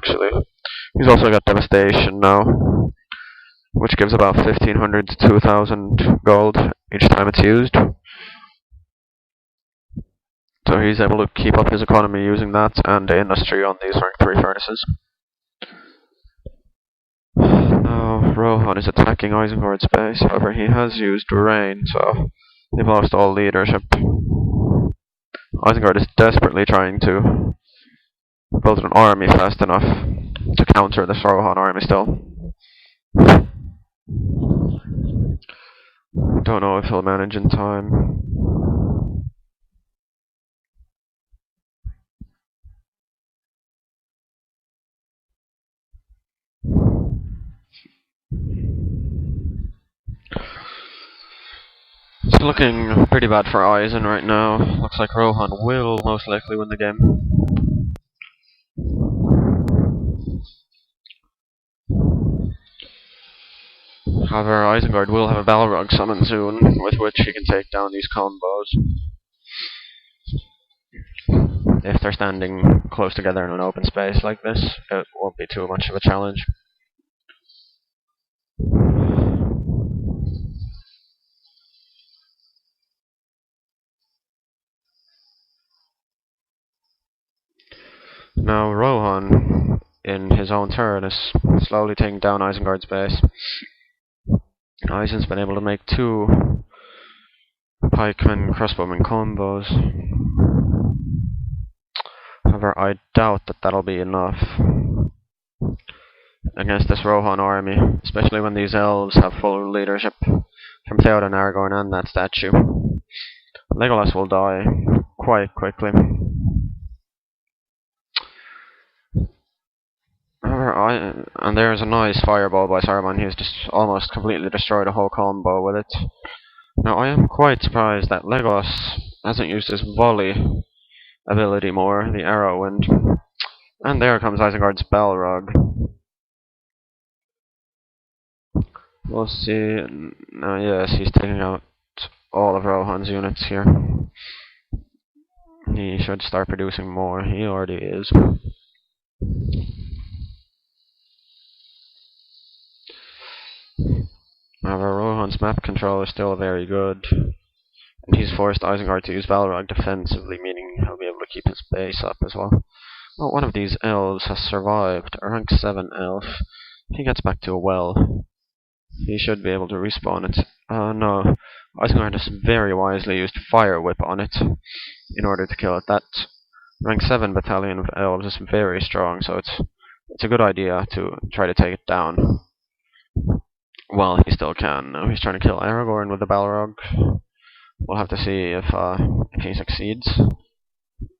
actually. He's also got Devastation now, which gives about 1500 to 2000 gold each time it's used. So he's able to keep up his economy using that and the industry on these rank 3 furnaces. Now Rohan is attacking Isengard's base, however he has used rain, so they've lost all leadership. Isengard is desperately trying to build an army fast enough to counter this Rohan army still. Don't know if he'll manage in time. It's looking pretty bad for Isen right now. Looks like Rohan will most likely win the game. However, Isengard will have a Balrog summon soon, with which he can take down these combos. If they're standing close together in an open space like this, it won't be too much of a challenge. Now Rohan, in his own turn, is slowly taking down Isengard's base. Isen's been able to make 2 pikemen crossbowmen combos. However, I doubt that that'll be enough against this Rohan army, especially when these elves have full leadership from Theoden, Aragorn, and that statue. Legolas will die quite quickly. However, and there's a nice fireball by Saruman. He's just almost completely destroyed a whole combo with it. Now, I am quite surprised that Legolas hasn't used his volley ability more, the arrow wind. And there comes Isengard's Balrog. We'll see. Yes, he's taking out all of Rohan's units here. He should start producing more. He already is. However, Rohan's map control is still very good. And he's forced Isengard to use Balrog defensively, meaning he'll be able to keep his base up as well. Well, one of these elves has survived, a rank 7 elf. If he gets back to a well, he should be able to respawn it. No. Isengard has very wisely used Fire Whip on it in order to kill it. That rank 7 battalion of elves is very strong, so it's a good idea to try to take it down. Well, he still can. Now he's trying to kill Aragorn with the Balrog. We'll have to see if he succeeds.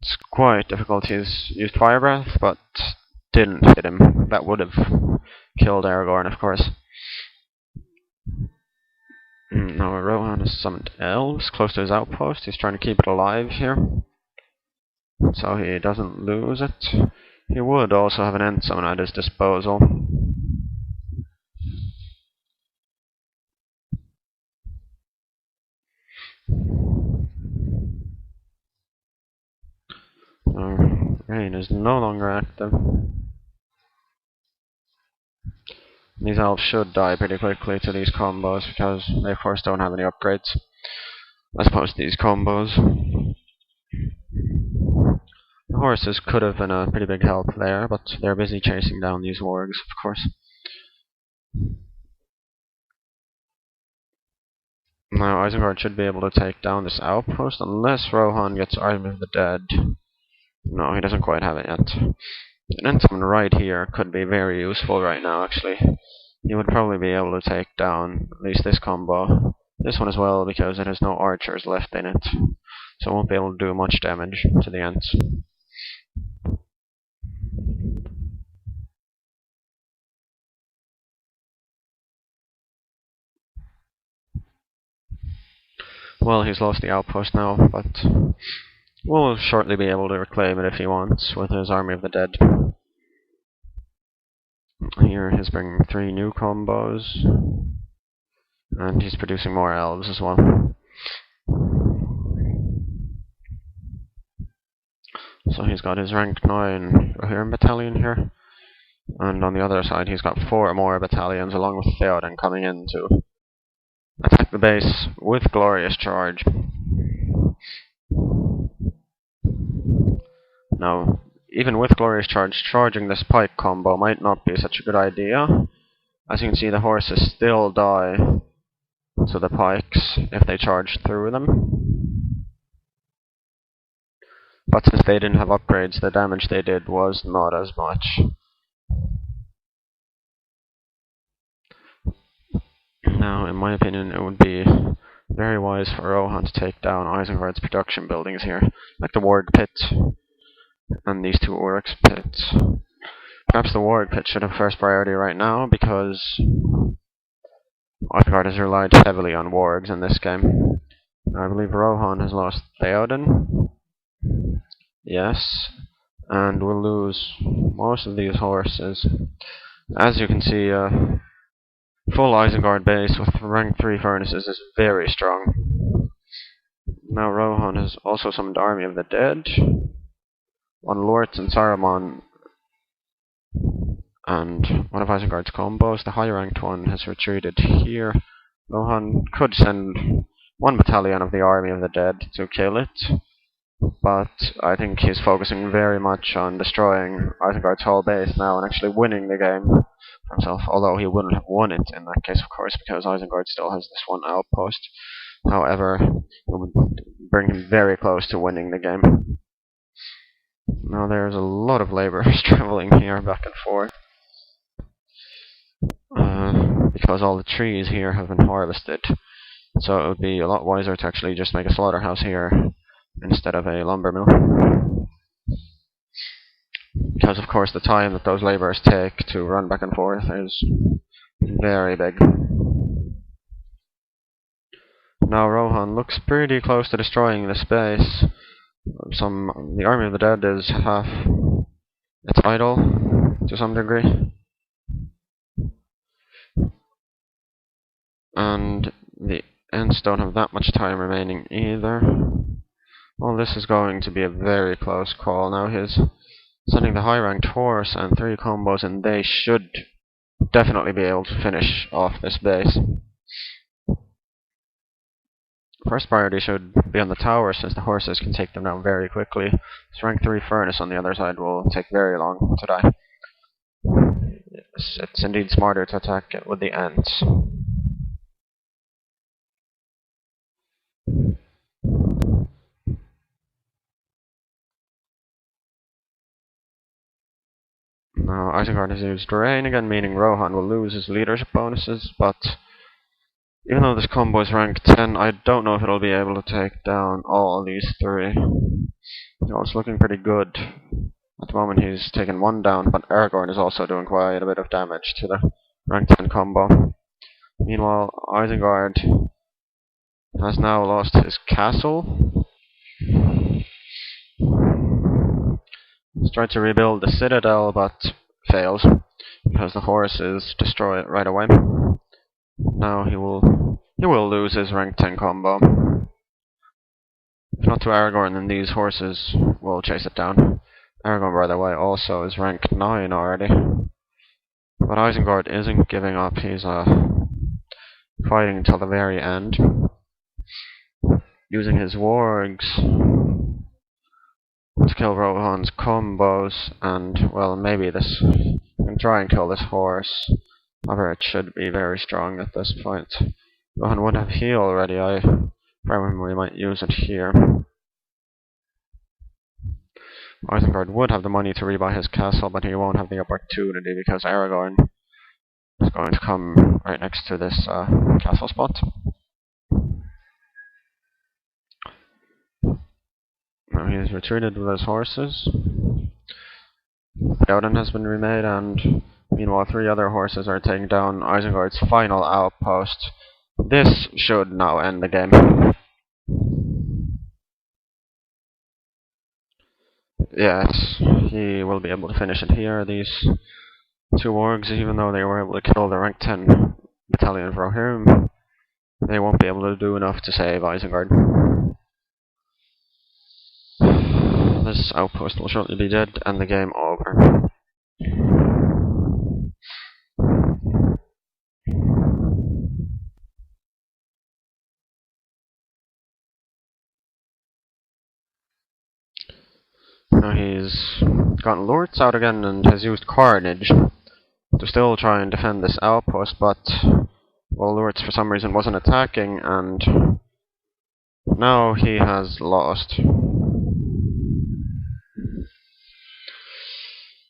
It's quite difficult. He's used Fire Breath, but didn't hit him. That would have killed Aragorn, of course. Now Rohan has summoned elves close to his outpost. He's trying to keep it alive here, so he doesn't lose it. He would also have an end summon at his disposal. Rain is no longer active. These elves should die pretty quickly to these combos because they of course don't have any upgrades as opposed to these combos. The horses could have been a pretty big help there, but they're busy chasing down these wargs, of course. Now Isengard should be able to take down this outpost unless Rohan gets Army of the Dead. No, he doesn't quite have it yet. An end summon right here could be very useful right now, actually. He would probably be able to take down at least this combo. This one as well, because it has no archers left in it. So it won't be able to do much damage to the Ents. Well, he's lost the outpost now, but we'll shortly be able to reclaim it if he wants with his Army of the Dead. Here he's bringing 3 new combos, and he's producing more elves as well. So he's got his rank 9 Rohirrim battalion here. And on the other side, he's got 4 more battalions along with Theoden coming in to attack the base with Glorious Charge. Now, even with Glorious Charge, charging this pike combo might not be such a good idea. As you can see, the horses still die to the pikes if they charge through them. But since they didn't have upgrades, the damage they did was not as much. Now, in my opinion, it would be very wise for Rohan to take down Isengard's production buildings here, like the Warg Pit and these 2 Oryx Pits. Perhaps the Warg Pit should have first priority right now, because Isengard has relied heavily on wargs in this game. I believe Rohan has lost Theoden. Yes. And will lose most of these horses. As you can see, full Isengard base with rank 3 furnaces is very strong. Now Rohan has also summoned Army of the Dead on Lort and Saruman, and one of Isengard's combos, the high ranked one, has retreated here. Rohan could send 1 battalion of the Army of the Dead to kill it, but I think he's focusing very much on destroying Isengard's whole base now and actually winning the game for himself, although he wouldn't have won it in that case, of course, because Isengard still has this 1 outpost. However, it would bring him very close to winning the game. Now there's a lot of laborers traveling here back and forth, because all the trees here have been harvested. So it would be a lot wiser to actually just make a slaughterhouse here instead of a lumber mill. Because of course the time that those laborers take to run back and forth is very big. Now Rohan looks pretty close to destroying this base. The Army of the Dead is half... it's idle to some degree. And the Ents don't have that much time remaining either. Well, this is going to be a very close call. Now he's sending the high-ranked horse and 3 combos, and they should definitely be able to finish off this base. First priority should be on the tower, since the horses can take them down very quickly. This rank 3 furnace on the other side will take very long to die. Yes, it's indeed smarter to attack it with the Ents. Now, Isengard has used Rain again, meaning Rohan will lose his leadership bonuses, but even though this combo is rank 10, I don't know if it'll be able to take down all these 3. It's looking pretty good. At the moment he's taken 1 down, but Aragorn is also doing quite a bit of damage to the rank 10 combo. Meanwhile, Isengard has now lost his castle. He's tried to rebuild the citadel, but fails, because the horses destroy it right away. Now he will lose his rank 10 combo. If not to Aragorn, then these horses will chase it down. Aragorn, by the way, also is rank 9 already. But Isengard isn't giving up. He's fighting until the very end, using his wargs to kill Rohan's combos, and, well, maybe this can try and kill this horse. However, it should be very strong at this point. Rohan would have heal already. I probably might use it here. Isengard would have the money to rebuy his castle, but he won't have the opportunity because Aragorn is going to come right next to this castle spot. Now he's retreated with his horses. Theoden has been remade, and meanwhile 3 other horses are taking down Isengard's final outpost. This should now end the game. Yes, he will be able to finish it here. These 2 wargs, even though they were able to kill the rank 10 battalion of Rohirrim, they won't be able to do enough to save Isengard. This outpost will shortly be dead and the game over. Now he's gotten Lurts out again and has used Carnage to still try and defend this outpost, but well, Lurts for some reason wasn't attacking, and now he has lost.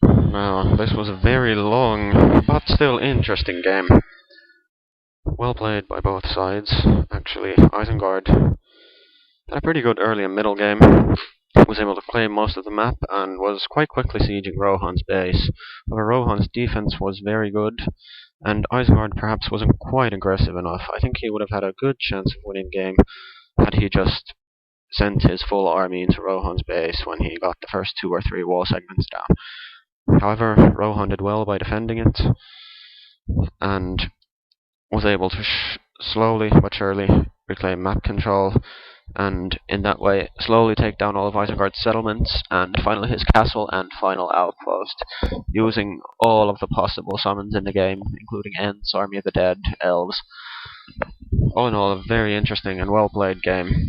Now, this was a very long, but still interesting game. Well played by both sides, actually. Isengard had a pretty good early and middle game. Was able to claim most of the map and was quite quickly sieging Rohan's base. However, Rohan's defense was very good, and Isengard perhaps wasn't quite aggressive enough. I think he would have had a good chance of winning the game had he just sent his full army into Rohan's base when he got the first 2 or 3 wall segments down. However, Rohan did well by defending it, and was able to slowly but surely reclaim map control, and in that way slowly take down all of Isengard's settlements, and finally his castle and final outpost, using all of the possible summons in the game, including Ents, Army of the Dead, Elves. All in all, a very interesting and well played game.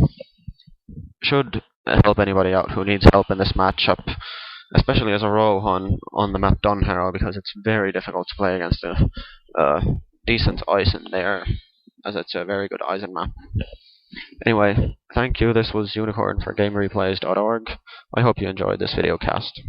Should help anybody out who needs help in this matchup, especially as a Rohan on the map Dunharrow, because it's very difficult to play against a decent isen there, as it's a very good isen map. Anyway, thank you. This was Unicorn for GameReplays.org. I hope you enjoyed this video cast.